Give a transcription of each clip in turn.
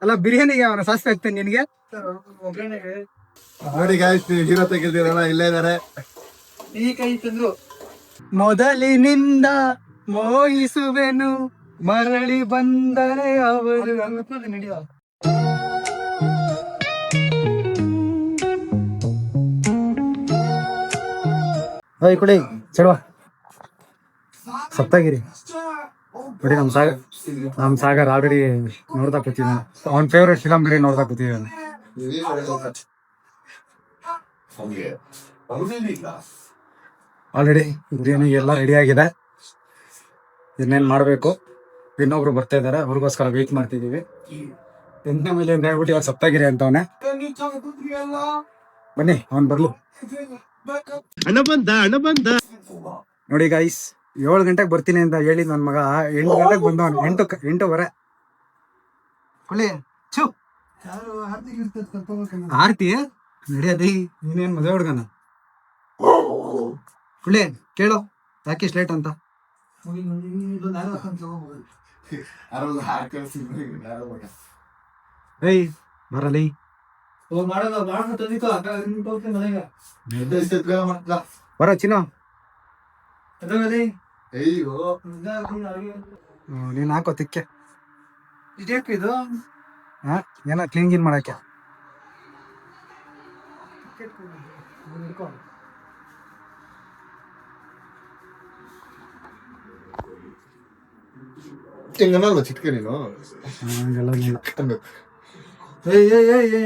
ಅಲ್ಲ ಬಿರಿಯಾನಿಗೆ ಅವನ ಸಾಸಿವೆ ಹಾಕ್ತಾನೆ ನಿನಗೆ. ನೋಡಿ ಗಾಯ್ಸ್, ನೀವು ಹೀರೋ ತೆಗೆದಿರಲ್ಲ, ಇಲ್ಲೇ ಇದಾರೆ. ಈ ಕೈ ತಂದ್ರು. ಮೊದಲಿನಿಂದ ಮೋಹಿಸುವೆನು, ಮರಳಿ ಬಂದರೆ ಅವರು ನಡೆಯುವ. ಓಯ್ ಕುಡಿ ಚಡುವ ಸಪ್ತಾಗಿರಿ ನೋಡಿ. ನಮ್ ಸಾಗರ್ ಆಲ್ರೆಡಿ ನೋಡ್ತಾ ಕೂತಿದ್ದಾನೆ. ಅವ್ನ ಫೇವ್ರೆಟ್ ಫಿಲಮ್ ಬಿಡಿ ನೋಡ್ತಾ ಕೂತಿದ್ದಾನೆ. ಆಲ್ರೆಡಿ ಬಿರಿಯಾನಿ ಎಲ್ಲ ರೆಡಿ ಆಗಿದೆ. ಇನ್ನೇನ್ ಮಾಡ್ಬೇಕು, ಇನ್ನೊಬ್ರು ಬರ್ತಾ ಇದಾರೆ, ಅವ್ರಿಗೋಸ್ಕರ ವೇಟ್ ಮಾಡ್ತಿದೀವಿ. ಎಂಟನೇ ಮೇಲೆ ಅಂತ ಹೇಳ್ಬಿಟ್ಟು ಇವಾಗ ಸಪ್ತಾಗಿರಿ ಅಂತವನೆ. ಬನ್ನಿ ಅವ್ನ್ ಬರ್ಲು. ನೋಡಿ ಗೈಸ್, 7 ಗಂಟೆಗೆ ಬರ್ತೀನಿ ಅಂತ ಹೇಳಿ ನನ್ ಮಗ 8 ಗಂಟೆಗೆ ಬಂದವನು. 8:08 ಕುಳಿ ಚು ಆರ್ತಿ ನಡಿಯದಿ. ನೀನೇನ್ ಮದುವೆ ಹುಡ್ಗನ? ಕುಳಿ ಕೇಳು ಯಾಕೆ ಇಷ್ಟು ಲೇಟ್ ಅಂತ. ಏಯ್ ಬರಲಿ ಬರ ಚಿನ್ನ. ನೀನ್ ಹಾಕೋ ತಿಕ್ಕೆ ಇದು ಏನ ಕ್ಲೀನ್ ಗೀನ್ ಮಾಡಕ್ಕೆ. ಹೆಂಗನಲ್ವ ಚಿಟ್ಕೆ ನೀನು?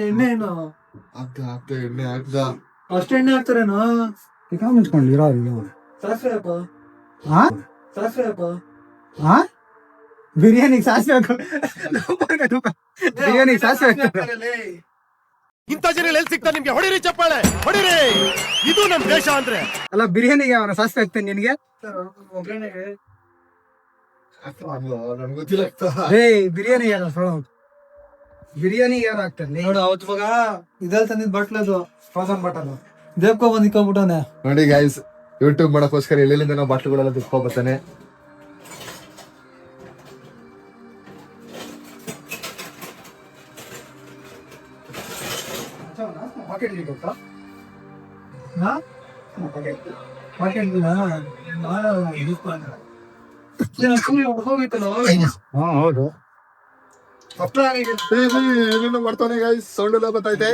ಎಣ್ಣೆ ಏನು ಆಗ್ತಾ ಎಣ್ಣೆ ಆಗ್ದ ಅಷ್ಟು ಎಣ್ಣೆ ಹಾಕ್ತಾರೇನು? ಈಗ ಮುಂಚ್ಕೊಂಡಿರೋ ಬಿರಿಯಾನಿಗೆ ಸಾಸಿವೆ ಹಾಕು. ಬಿರಿಯಾನಿಗೆ ಸಾಸಿವೆ ಇಂಥ ಜನ ಎಲ್ಲಿ ಸಿಗ್ತಾರೆ ನಿಮ್ಗೆ? ಹೊಡಿರಿ ಚಪ್ಪಾಳೆ ಹೊಡಿರಿ, ಇದು ನಮ್ ದೇಶ ಅಂದ್ರೆ. ಅಲ್ಲ ಬಿರಿಯಾನಿಗೆ ಅವನ ಸಾಸಿವೆ ಹಾಕ್ತಾನೆ ನಿನಗೆ. ನನ್ಗೆ ಗೊತ್ತಿಲ್ಲ. ಬಿರಿಯಾನಿ ಯಾರು ಬಿರಿಯಾನಿ ಯಾರು ಹಾಕ್ತಾನೆ ನೋಡು. ಅವತ್ತು ಮಗ ಇದಲ್ಲಿ ತಂದಿದ್ ಬಟ್ಲದು ಫ್ರೋಸನ್ ಬಟಲ್ ದೇವ್ಕೊ ಬಂದ್ ಇಕ್ಕೊಂಡ್ಬಿಟ್ಟವನೆ. ನೋಡಿ ಗೈಸ್, ಯೂಟ್ಯೂಬ್ ಮಾಡಕ್ಕೋಸ್ಕರ ಎಲ್ಲೆಲ್ಲಿಂದ ನಾವು ಬಾಟ್ಲುಗಳೆಲ್ಲ ತಿಳ್ಕೊ ಬರ್ತಾನೆ. ಹೌದು ಮಾಡ್ತಾನೆ ಗೈಸ್, ಸೌಂಡ್ ಎಲ್ಲ ಬರ್ತೈತೆ.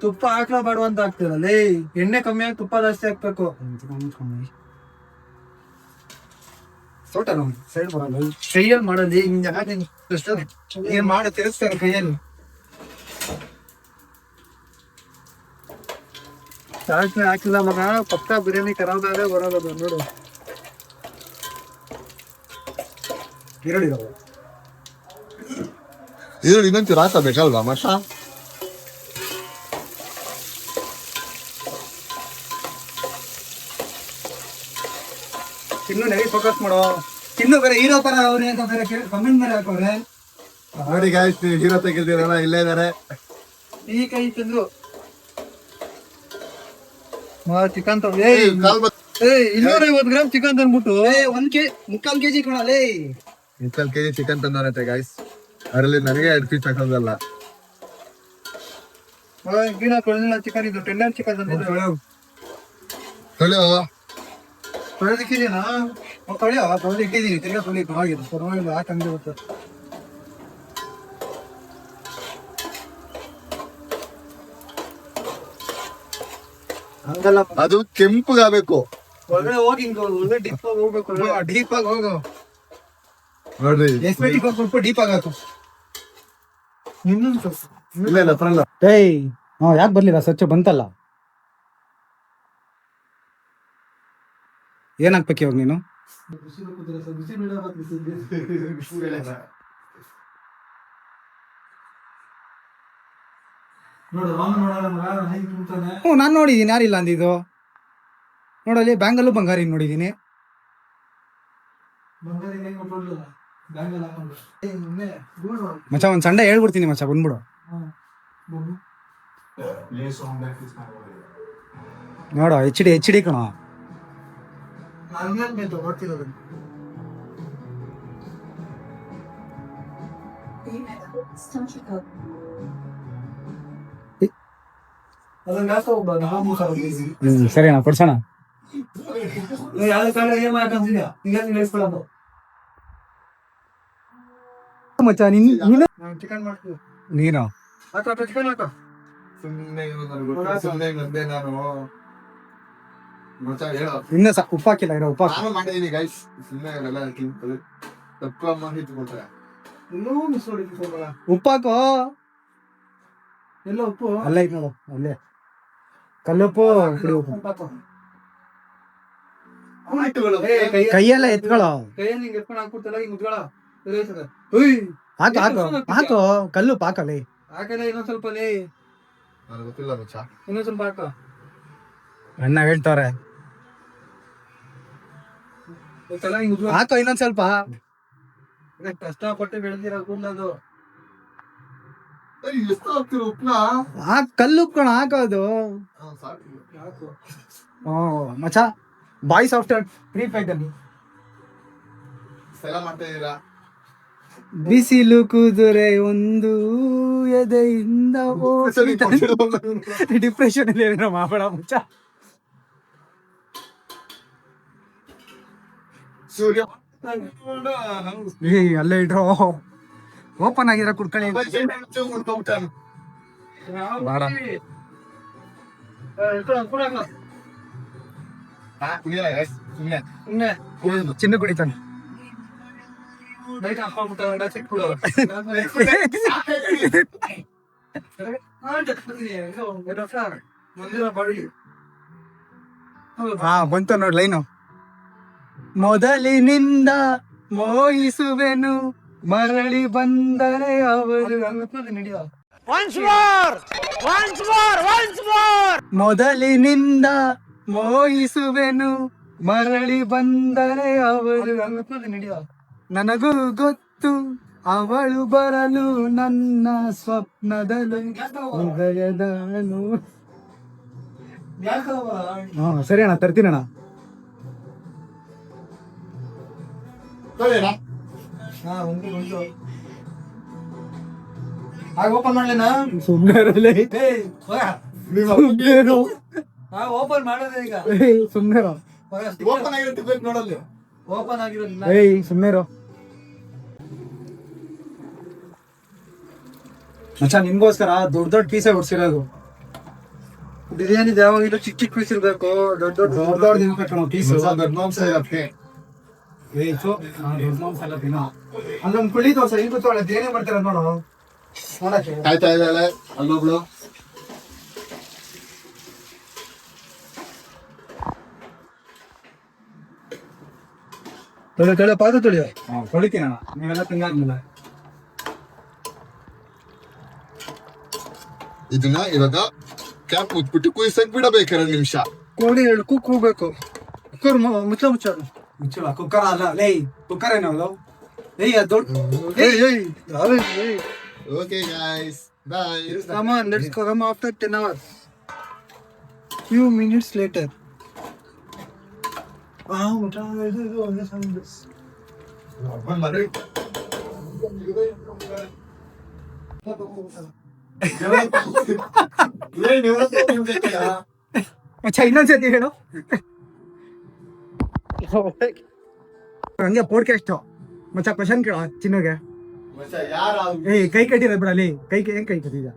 ತುಪ್ಪ ಹಾಕ್ಲಾ ಬಾಡುವ ಅಂತ ಆಗ್ತಿರಲ್ಲ. ಎಣ್ಣೆ ಕಮ್ಮಿ ಆಗಿ ತುಪ್ಪ ಜಾಸ್ತಿ ಹಾಕ್ಬೇಕು. ಕೈಯಲ್ಲಿ ಮಾಡೋದು ಏನ್ ಮಾಡಿ ತಿರ್ಸ್ತಾರೆ ಕೈಯಲ್ಲಿ. ಸಾಸಿವೆ ಹಾಕಿಲ್ಲ ಮಗ, ಪಕ್ಕ ಬಿರಿಯಾನಿ ಖರಾಬ್ ಆದ್ರೆ ಬರೋದು ನೋಡು. ಈರುಳ್ಳಿ ಇನ್ನೊಂಚೂರು ಹಾಕಬೇಕಲ್ವಾ ಮಶ? ಇನ್ನು ನೆಗೆ ಫೋಕಸ್ ಮಾಡೋ. ಇನ್ನು ಬೇರೆ ಹೀರೋ ಪರ ಅವ್ರೆ ಅಂತ ಬೇರೆ ಕಮೆಂಟ್ ಮೇಲೆ ಹಾಕೋರೆ. ನೋಡಿ ಗಾಯ್ಸ್, ನೀವು ಹೀರೋ ತೆಗೆದಿರಲ್ಲ, ಇಲ್ಲೇ ಇದಾರೆ. ಈ ಕೈ ತಂದ್ರು ಚಿಕನ್ 250 ಗ್ರಾಮ್ ಚಿಕನ್ ತಂದ್ಬಿಟ್ಟು 1 ಕೆಜಿ ಕೊಡಲೇ. 1 ಕೆಜಿ ಚಿಕನ್ ತಂದವನಂತೆ ಗಾಯ್ಸ್. ಅದರಲ್ಲಿ ನನಗೆ 2 ಪೀಸ್ ಹಾಕೋದಲ್ಲ. ಗಿಡ ಕೊಡಲಿಲ್ಲ ಚಿಕನ್. ಇದು ಟೆಂಡರ್ ಚಿಕನ್ ತಂದಿದ್ದು. ತೊಳೆದಿಕ್ಕಿದ್ದೀನಾ? ತೊಳೆದಿಟ್ಟಿದ್ದೀನಿ. ತಿರ್ಗಾ ತೊಳಿ ಪರವಾಗಿಲ್ಲ ಹಾಕಂಗೆ ಬರ್ತದೆ. ಹಂಗಲ್ಲ, ಅದು ಕೆಂಪುಗಾಗಬೇಕು. ಒಳಗಡೆ ಹೋಗಿ ಒಳ್ಳೆ ಡೀಪ್ ಆಗಿ ಹೋಗ್ಬೇಕು. ಡೀಪ್ ಆಗಿ ಹೋಗು ನೋಡ್ರಿ. ಎಸ್ಮೆಟಿಕ್ ಹೋಗ್ಬಿಟ್ಟು ಡೀಪ್ ಆಗಿ ಹಾಕು. ಇಲ್ಲ ಬರಲ್ಲ. ಯಾಕೆ ಬರ್ಲಿಲ್ಲ? ಸ್ವಚ್ಛ ಬಂತಲ್ಲ. ಏನ್ ಹಾಕ್ಬೇಕು ಇವಾಗ ನೀನು? ನಾನ್ ನೋಡಿದೀನಿ, ಯಾರಿಲ್ಲ ಅಂದಿದ್ದು. ನೋಡಲ್ಲಿ ಬ್ಯಾಂಗಲ್ಲೂ ಬಂಗಾರಿ ನೋಡಿದೀನಿ. ಮಚ್ಚ ಒಂದ್ ಸಂಡೆ ಹೇಳ್ಬಿಡ್ತೀನಿ ಮಚ್ಚ, ಬಂದ್ಬಿಡು. ನೋಡ ಎಚ್ ಡಿ ಕಣ. ಸರಿ ಅಣ್ಣ ಕೊಡ್ಸೋಣ. ಮಚ್ಚ ಚಿಕನ್ ಮಾಡ್ತೀವಿ. ನೀನು ಚಿಕನ್ ಹಾಕ. ಸುಮ್ಮನೆ ಸುಮ್ಮನೆ ನಾನು ಮಚ್ಚ ಹೇಳೋ. ಇನ್ನ ಉಪ್ಪಾಕಿಲ್ಲ ಇರೋ ಉಪ್ಪಾಕ. ನಾನು ಮಾಡಿದೀನಿ ಗೈಸ್. ಸುಮ್ಮನೆ ಎಲ್ಲ ತಪ್ಪು ಮಾಡಿ ಇಟ್ಕೊಳ್ತಾರೆ. ಇನ್ನೂ ಮಿಸ್ ಮಾಡಿದ್ವಿ. ಉಪ್ಪಾಕೋ. ಎಲ್ಲ ಉಪ್ಪು ಅಲ್ಲೇ ಐತ್ ನೋಡು, ಅಲ್ಲೇ ಕಲ್ಲುಪ್ಪು ಪುಡಿ ಉಪ್ಪು. ಕೈಯೆಲ್ಲ ಎತ್ಕೊಳ್ಳೋ. ಕೈಯಲ್ಲಿ ಹಿಂಗೆ ಎತ್ಕೊಂಡು ಹಾಕ್ಬಿಡ್ತಲ್ಲ ಹಿಂಗ್ ಮುದ್ಗಳ ಹಾಕು ಹಾಕು ಹಾಕು ಕಲ್ಲುಪ್ಪು ಹಾಕಲ್ಲಿ. ಹಾಕಲ್ಲ ಇನ್ನೊಂದ್ ಸ್ವಲ್ಪ ಲೇ. ಗೊತ್ತಿಲ್ಲ ಮಚ್ಚ. ಇನ್ನೊಂದ್ ಸ್ವಲ್ಪ ಹಾಕ. ಅಣ್ಣ ಹೇಳ್ತವ್ರೆ ಹಿಂಗ್ ಹಾಕೋ ಇನ್ನೊಂದ್ ಸ್ವಲ್ಪ. ಕಷ್ಟಪಟ್ಟು ಬೆಳೆದಿರೋ ಗುಂಡದು. ಎಷ್ಟು ಹಾಕ್ತಿರ ಉಪ್ಪನ? ಕಲ್ಲುಪ್ಪು ಕಣ ಹಾಕೋದು. ಮಚ್ಚ ಬಾಯ್ಸ್ ಆಫ್ಟರ್ 3-5 ಅಲ್ಲಿ ಮಾಡ್ತಾ ಇದೀರಾ? ಬಿಸಿಲು ಕುದುರೆ ಒಂದು ಎದೆಯಿಂದ ಡಿಪ್ರೆಷನ್ ಅಲ್ಲಿ ಮಾಬೇಡ ಮುಚ್ಚ. ಸೂರ್ಯ ಅಲ್ಲೇ ಇಟ್ರೋ. ಓಪನ್ ಆಗಿರ ಕುಡ್ಕೊಳ್ಳಿ ಬೇಡ. ಚಿನ್ನ ಕುಡಿತಾನೆ. ಹಾ ಬಂತ ನೋಡ್ ಲೈನು. ಮೊದಲಿನಿಂದ ಮೋಹಿಸುವೆನು ಮರಳಿ ಬಂದರೆ ಅವರು. ಮೊದಲಿನಿಂದ ಮೋಹಿಸುವೆನು ಮರಳಿ ಬಂದರೆ ಅವರು. ನನಗೂ ಗೊತ್ತು ಅವಳು ಬರಲು ನನ್ನ ಸ್ವಪ್ನದಲು ಹೃದಯದನು. ಸರಿ ಅಣ್ಣ ತರ್ತೀನಣ್ಣ. ಓಪನ್ ಮಾಡ್ಲೇನಾ? ಸುಮ್ಮನೆ ಓಪನ್ ಮಾಡೋದೇ ಈಗ. ಸುಮ್ಮನೆ ಓಪನ್ ಆಗಿರುತ್ತೆ ನೋಡಲ್ಲಿ. ಓಪನ್ ಆಗಿರೋದಿಲ್ಲ. ಸುಮ್ಮನೆ ಮಚ್ಚ ನಿಮ್ಗೋಸ್ಕರ ದೊಡ್ಡ ದೊಡ್ಡ ಪೀಸೇ ಹೊಡ್ಸಿರೋದು. ಬಿರಿಯಾನಿ ಯಾವಾಗಲೂ ಚಿಕ್ಕ ಚಿಕ್ಕ ಪೀಸ್ ಇರ್ಬೇಕು. ದೊಡ್ಡ ದೊಡ್ಡ ತಿನ್ಬೇಕು ಪೀಸು. ದೊಡ್ಡ ಮಾಂಸ ಇರತ್ತೆ. ಅಲ್ಲೊಂದು ಕುಳಿ ದೋಸೆ ಈಗ ಕೂತ್ಕೊಳ್ಳೆ ಏನೇ ಮಾಡ್ತೀರ ನೋಡು ನೋಡಕ್ಕೆ. ಕಾಯ್ತಾ ಇದ್ದಾಳೆ ಅಲ್ಲೊಬ್ಳು. ತೊಳೆ ಪಾತ್ರೆ ತೊಳೆಯ. ತೊಳಿತೀನಣ್ಣ ನೀವೆಲ್ಲ ತಿಂಗಾದ್ಮೇಲೆ. ಇದನ್ನ ಇವಾಗ ಕ್ಯಾಪ್ ಮುಚ್ಬಿಟ್ಟು ಕುಯ್ಸಕ್ ಬಿಡಬೇಕು 2 ನಿಮಿಷ. ಕೋಳಿ ಕೂಗ್ಬೇಕು. ಕುಕ್ಕರ್ ಮುಚ್ಚ ಮುಚ್ಚಲ್ಲ. ಕುಕ್ಕರ್ ಅಲ್ಲ ಲೇ, ಕುಕ್ಕರ್ ಏನದು? ದೊಡ್ಡ. Okay guys by. Come on, let's come after 10 hours. Few minutes later. ಅಚ್ಚಾ ಇನ್ನೊಂದ್ಸತಿ ಹೇಳು. ಹಂಗೆ ಪೋಡ್ಕಾಸ್ಟ್ ಮಚ್ಚ ಕ್ವಶನ್ ಕೇಳ ಚಿನ್ನಗೆ. ಕೈ ಕಟ್ಟಿರ ಬಿಡಲಿ. ಕೈ ಹೆಂಗ್ ಕೈ ಕಟ್ಟಿದ?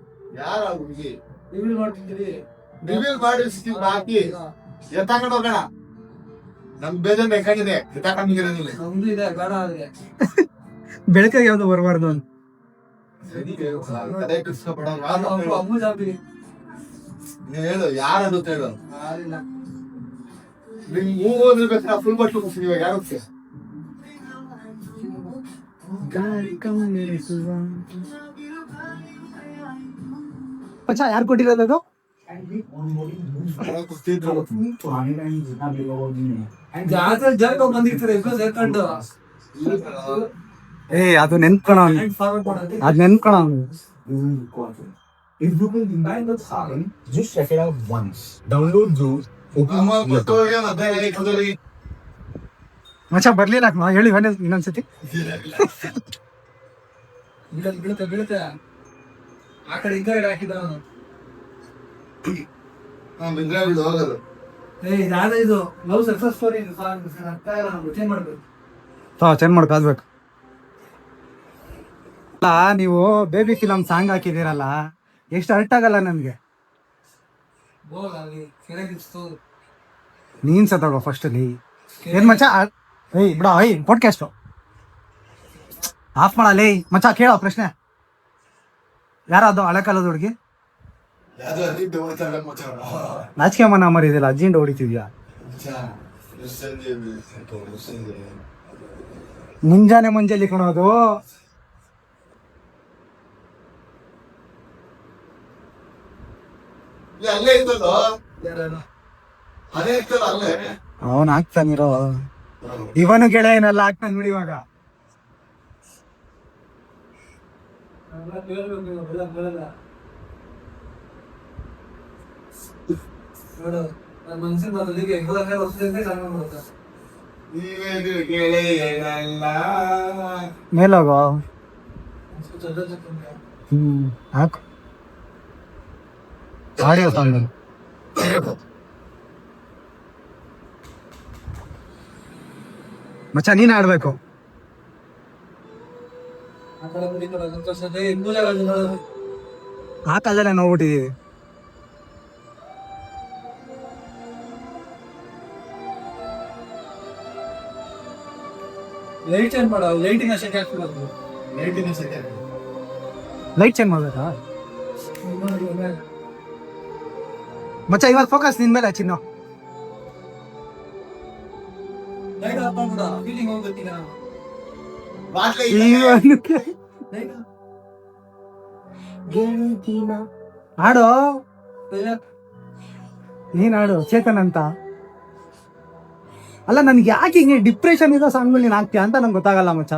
ಬೆಳಕಾಗ ಯಾವ್ದು ಬರಬಾರ್ದು ಅಂತ. ಹೇಳು ಯಾರು ಹೇಳು. ನಿಮ್ ಮೂಗೋದ್ರ ಫುಲ್ ಬಟ್ಟು ಇವಾಗ ಯಾರು ಮಚ್ಚ ಯಾರು ಕೊಟ್ಟಿರೋದು ಅದು? ಅದು ನೆನ್ಕೋಣ, ಅದ್ ನೆನ್ಕೋಣ. ಮಚ್ಚ ಬರ್ಲಿಲ್ಲ ಹೇಳಿ ಇನ್ನೊಂದ್ಸತಿ. ಬೀಳುತ್ತೆ ಬೀಳುತ್ತೆ ಆ ಕಡೆ ಈ ಕಡೆ ಹಾಕಿದ ಬಿದ್ರೆ ಬಿಡು ಹೋಗದು. ಇದಾದ ಇದು ಲವ್ ಸಕ್ಸಸ್ ಸ್ಟೋರಿ ಚೇಂಜ್ ಮಾಡ್ಬೇಕು ಚೇಂಜ್ ಮಾಡ್ಕೋಬೇಕು. ಅಲ್ಲ ನೀವು ಬೇಬಿ ಫಿಲಮ್ ಸಾಂಗ್ ಹಾಕಿದ್ದೀರಲ್ಲ ಎಷ್ಟು ಅರ್ಟ್ ಆಗಲ್ಲ ನನ್ಗೆ. ನೀನ್ ಸತ್ತೋಗ ಫಸ್ಟ್ ಅಲ್ಲಿ ಏನ್ ಮಚ್ಚ ಏಯ್ ಬಿಡ ಏಯ್ ಪಾಡ್ಕಾಸ್ಟ್ ಆಫ್ ಮಾಡಲ್ಲ ಮಚ್ಚ. ಕೇಳೋ ಪ್ರಶ್ನೆ, ಯಾರದು ಹಳೆ ಕಾಲದ ಹುಡುಗಿ? ಯಾವ್ದು ಅದಿದ್ದು ಹೋಗ್ತಾಳೆ ಮಚ್ಚ. ನಾಚಿಕೆ ಮನ ಮರಿದಿಲ್ಲ ಅಜ್ಜಿಂದ ಹೊಡಿತಿದ್ಯಾ? ಮುಂಜಾನೆ ಕಣೋದು. ಅಲ್ಲೇ ಇದ್ದಲ್ಲ ಅದೇ ಇತ್ತಲ್ಲ ಅಲ್ಲೇ. ಅವನ್ ಹಾಕ್ತಾನಿರೋ ಇವನು ಗೆಳೆಯನೆಲ್ಲ ಹಾಕ್ತಾನೆ ನೋಡಿ ಇವಾಗ. ಮೇಲೋಗ ಹಾಕು ಆಡಿಯೋ ಸಾಂಗ್. ಮಚ್ಚ ನೀನ್ ಆಡ್ಬೇಕು. ಹಾಕಲ್ಲೇ ನೋಡ್ಬಿಟ್ಟಿದೀವಿ. ಲೈಟ್ ಚೇಂಜ್ ಮಾಡ. ಲೈಟಿಂಗ್ ಲೈಟ್ ಚೇಂಜ್ ಮಾಡ್ಬೇಕಾ ಮಚ್ಚ? ಇವಾಗ ಫೋಕಸ್ ನಿನ್ ಮೇಲೆ ಚಿನ್ನ. ಹಾಡು ನೀನ್ ಹಾಡು ಚೇತನ್ ಅಂತ. ಅಲ್ಲ ನನ್ಗೆ ಯಾಕೆ ಹಿಂಗೆ ಡಿಪ್ರೆಷನ್ ಇರೋ ಸಾಂಗ್ಗಳು ನೀನ್ ಹಾಕ್ತೀಯ ಅಂತ ನಂಗೆ ಗೊತ್ತಾಗಲ್ಲ ಮಚ್ಚ.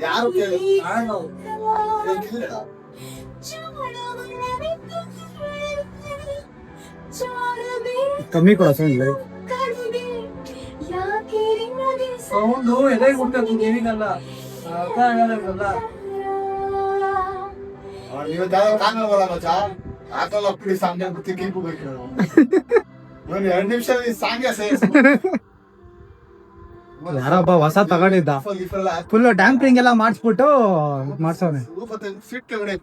ಯಾರು ಕೇಳಿ ಕಮ್ಮಿ ಕೊಡ ಸೌಂಡ್ ಎದೆ ಕೊಡ್ಬೇಕು ನೀವಿಗಲ್ಲ. ನೀವು ಕಾಣಲ್ಲ ಮಚ್ಚ. ಹಾಕಲ್ಲ ಅಪ್ಪಡಿ ಸಾಂಗ್ ಗೊತ್ತಿ ಕೇಳ್ಬೇಕು. ಒಂದು 2 ನಿಮಿಷ ಈ ಸಾಂಗ್ ಯಾರೊಬ್ಬ ಹೊಸ ತಗೊಂಡಿದ್ದ ಫುಲ್ ಡ್ಯಾಂಪ್ರಿಂಗ್ ಎಲ್ಲ ಮಾಡಿಸ್ಬಿಟ್ಟು ಮಾಡ್ಸೋನೆ. ಫಿಟ್ ಕೆಳಗಡೆ